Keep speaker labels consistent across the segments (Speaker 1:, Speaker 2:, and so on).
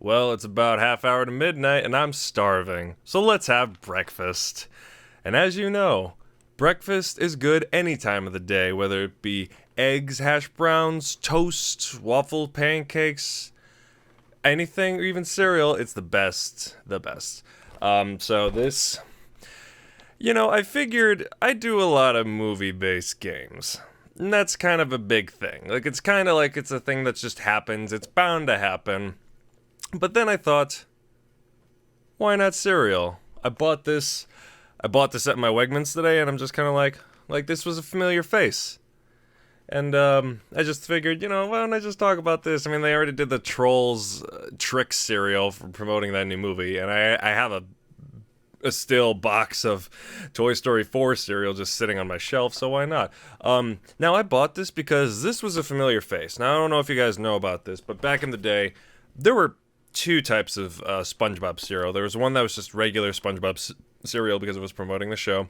Speaker 1: Well, it's about half hour to midnight and I'm starving. So let's have breakfast. And as you know, breakfast is good any time of the day, whether it be eggs, hash browns, toast, waffle, pancakes, anything, or even cereal. It's the best. The best. I figured I do a lot of movie-based games. And that's kind of a big thing. Like, it's kind of like it's a thing that just happens. It's bound to happen. But then I thought, why not cereal? I bought this at my Wegmans today, and I'm just kind of like this was a familiar face. And I just figured, why don't I just talk about this? I mean, they already did the Trolls Trick cereal for promoting that new movie, and I have a still box of Toy Story 4 cereal just sitting on my shelf, so why not? Now, I bought this because this was a familiar face. Now, I don't know if you guys know about this, but back in the day, there were two types of Spongebob cereal. There was one that was just regular Spongebob cereal because it was promoting the show,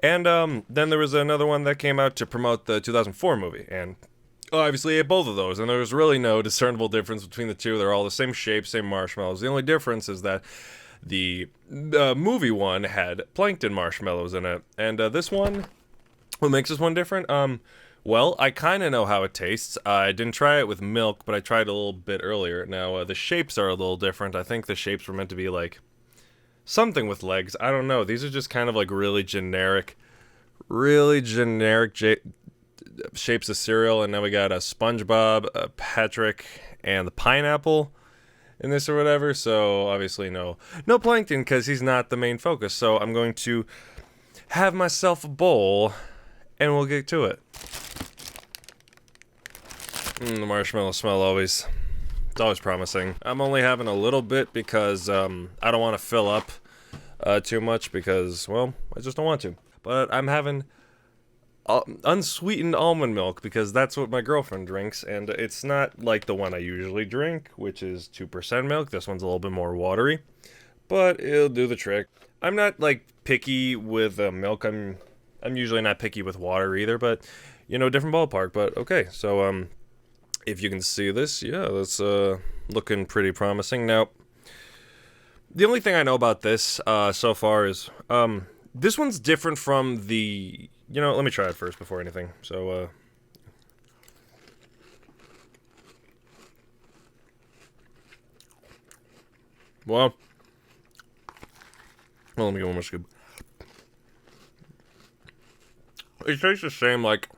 Speaker 1: and then there was another one that came out to promote the 2004 movie, and obviously ate both of those, and there was really no discernible difference between the two. They're all the same shape, same marshmallows. The only difference is that the movie one had plankton marshmallows in it, and this one, what makes this one different? Well, I kind of know how it tastes. I didn't try it with milk, but I tried it a little bit earlier. Now, the shapes are a little different. I think the shapes were meant to be like something with legs. I don't know. These are just kind of like really generic shapes of cereal. And now we got a SpongeBob, a Patrick, and the pineapple in this or whatever. So obviously no plankton because he's not the main focus. So I'm going to have myself a bowl and we'll get to it. The marshmallow smell it's always promising. I'm only having a little bit because I don't want to fill up too much because, well, I just don't want to. But I'm having unsweetened almond milk because that's what my girlfriend drinks, and it's not like the one I usually drink, which is 2% milk. This one's a little bit more watery, but it'll do the trick. I'm not like picky with milk. I'm usually not picky with water either, but different ballpark. But okay, so if you can see this, yeah, that's looking pretty promising. Now, the only thing I know about this so far is this one's different from the. Let me try it first before anything. So, well, let me get one more scoop. It tastes the same, like.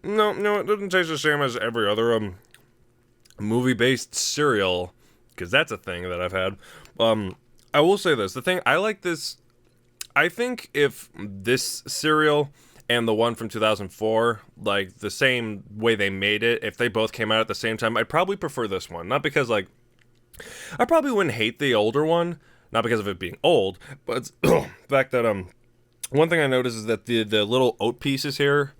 Speaker 1: No, it doesn't taste the same as every other movie-based cereal, because that's a thing that I've had. I will say this: the thing I like this. I think if this cereal and the one from 2004, like the same way they made it, if they both came out at the same time, I'd probably prefer this one. Not because I probably wouldn't hate the older one, not because of it being old, but the fact that one thing I noticed is that the little oat pieces here,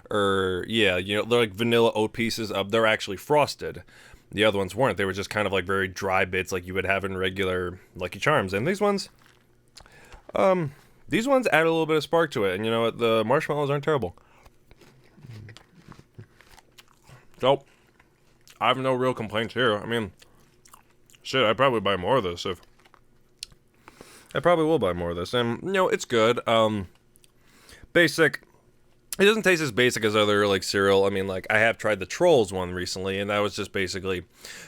Speaker 1: they're like vanilla oat pieces. They're actually frosted. The other ones weren't. They were just kind of like very dry bits, like you would have in regular Lucky Charms. And these ones add a little bit of spark to it. And you know what? The marshmallows aren't terrible. So, I have no real complaints here. I mean, shit, I'd probably buy more of this I probably will buy more of this. And, it's good. Basic. It doesn't taste as basic as other, like, cereal. I mean, like, I have tried the Trolls one recently, and that was just basically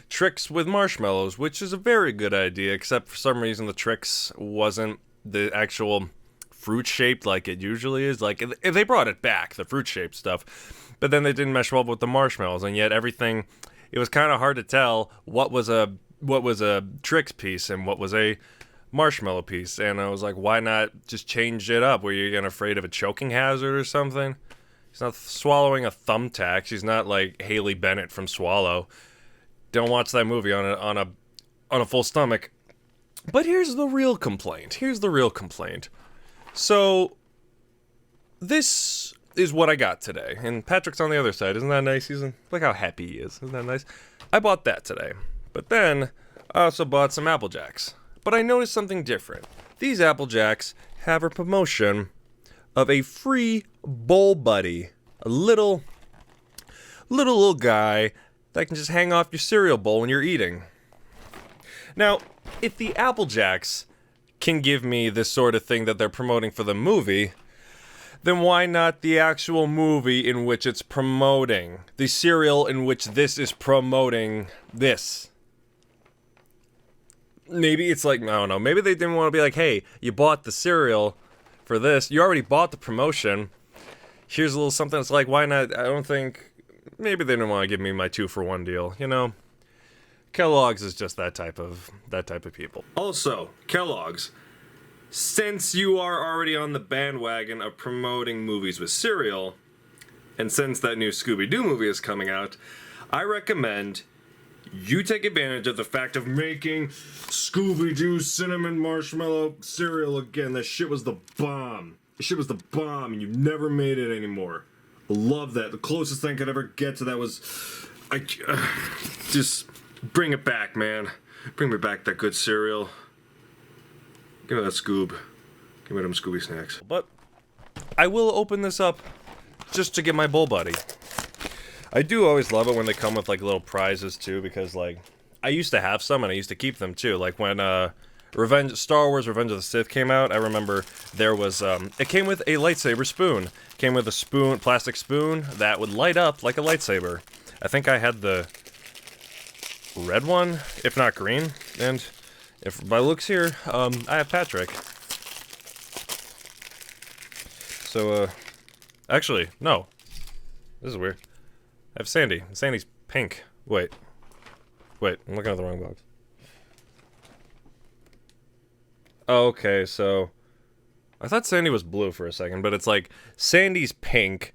Speaker 1: Trix with marshmallows, which is a very good idea, except for some reason the Trix wasn't the actual fruit-shaped like it usually is. Like, if they brought it back, the fruit-shaped stuff, but then they didn't mesh well with the marshmallows, and yet everything, it was kind of hard to tell what was a Trix piece and what was a marshmallow piece, and I was like, why not just change it up? Were you afraid of a choking hazard or something? She's not swallowing a thumbtack. She's not like Haley Bennett from Swallow. Don't watch that movie on a full stomach. But here's the real complaint. So this is what I got today, and Patrick's on the other side. Isn't that nice? Look how happy he is. Isn't that nice? I bought that today, but then I also bought some Apple Jacks. But I noticed something different. These Apple Jacks have a promotion of a free Bowl Buddy. A little guy that can just hang off your cereal bowl when you're eating. Now, if the Apple Jacks can give me this sort of thing that they're promoting for the movie, then why not the actual movie in which it's promoting? The cereal in which this is promoting this. Maybe it's like, I don't know, maybe they didn't want to be like, hey, you bought the cereal for this, you already bought the promotion, here's a little something. It's like, why not? I don't think, maybe they didn't want to give me my 2-for-1 deal, you know? Kellogg's is just that type of people. Also, Kellogg's, since you are already on the bandwagon of promoting movies with cereal, and since that new Scooby-Doo movie is coming out, I recommend you take advantage of the fact of making Scooby-Doo cinnamon marshmallow cereal again. That shit was the bomb. The shit was the bomb, and you never made it anymore. I love that. The closest thing I could ever get to that was... just bring it back, man. Bring me back that good cereal. Give me that Scoob. Give me them Scooby snacks. But I will open this up just to get my Bull Buddy. I do always love it when they come with like little prizes too, because like I used to have some and I used to keep them too. Like when Star Wars Revenge of the Sith came out, I remember there was it came with a lightsaber spoon. It came with a spoon, plastic spoon that would light up like a lightsaber. I think I had the red one, if not green, and if by looks here, I have Patrick. So actually, no. This is weird. I have Sandy. Sandy's pink. Wait, I'm looking at the wrong box. Okay, so I thought Sandy was blue for a second, but it's like Sandy's pink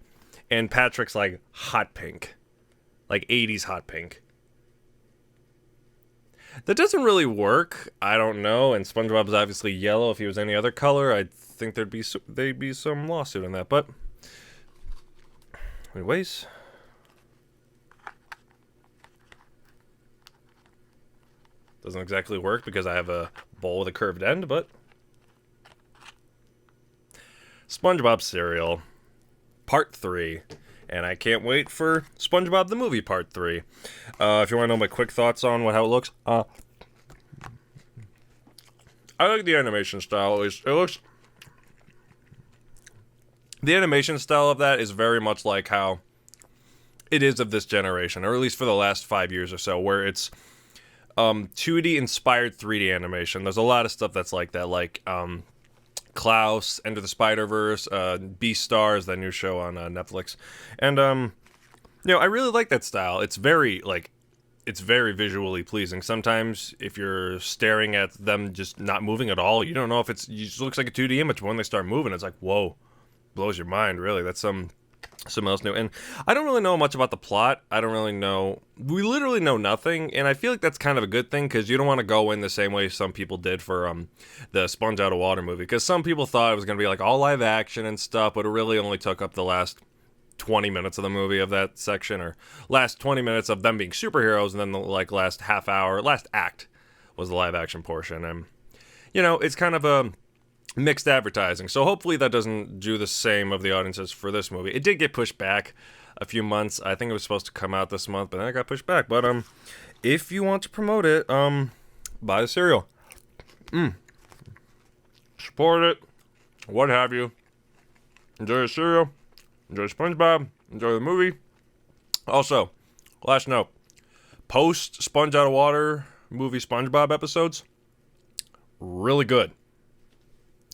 Speaker 1: and Patrick's like hot pink. Like 80s hot pink. That doesn't really work. I don't know. And SpongeBob's obviously yellow. If he was any other color, I think there'd be some lawsuit in that. But anyways, doesn't exactly work because I have a bowl with a curved end. But SpongeBob Cereal, Part 3. And I can't wait for SpongeBob the Movie Part 3. If you want to know my quick thoughts on how it looks, I like the animation style. The animation style of that is very much like how it is of this generation, or at least for the last 5 years or so, where it's 2D inspired 3D animation. There's a lot of stuff that's like that, like Klaus, Enter the Spider-Verse, Beastars, that new show on Netflix. And, I really like that style. It's very visually pleasing. Sometimes, if you're staring at them just not moving at all, you don't know if it just looks like a 2D image, but when they start moving, it's like, whoa, blows your mind, really. That's something else new. And I don't really know much about the plot. I don't really know. We literally know nothing, and I feel like that's kind of a good thing, because you don't want to go in the same way some people did for the Sponge Out of Water movie, because some people thought it was going to be like all live action and stuff, but it really only took up the last 20 minutes of the movie of that section, or last 20 minutes of them being superheroes, and then the last half hour, last act was the live action portion. And it's kind of a mixed advertising, so hopefully that doesn't do the same of the audiences for this movie. It did get pushed back a few months. I think it was supposed to come out this month, but then it got pushed back. But if you want to promote it, buy the cereal, support it, what have you. Enjoy your cereal, enjoy SpongeBob, enjoy the movie. Also, last note, post Sponge Out of Water movie SpongeBob episodes, really good.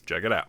Speaker 1: Check it out.